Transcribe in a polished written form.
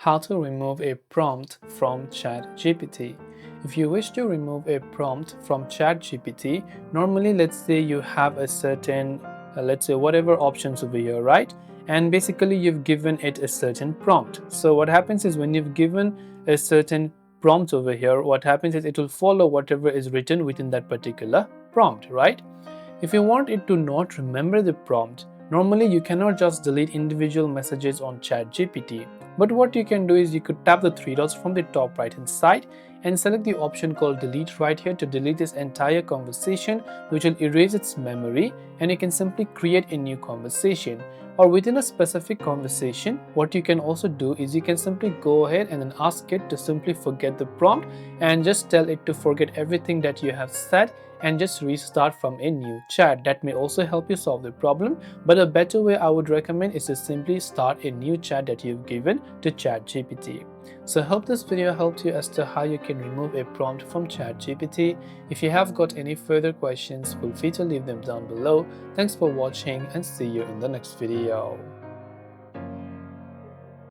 How to remove a prompt from ChatGPT. If you wish to remove a prompt from ChatGPT, normally let's say you have a certain, let's say whatever options over here, right? And basically you've given it a certain prompt. So what happens is when you've given a certain prompt over here, what happens is it will follow whatever is written within that particular prompt, right? If you want it to not remember the prompt, normally you cannot just delete individual messages on ChatGPT. But what you can do is you could tap the three dots from the top right hand side and select the option called delete right here to delete this entire conversation, which will erase its memory, and you can simply create a new conversation. Or within a specific conversation, what you can also do is you can simply go ahead and then ask it to simply forget the prompt and just tell it to forget everything that you have said and just restart from a new chat. That may also help you solve the problem, but a better way I would recommend is to simply start a new chat that you've given to ChatGPT. So I hope this video helped you as to how you can remove a prompt from ChatGPT. If you have got any further questions, feel free to leave them down below. Thanks for watching and see you in the next video.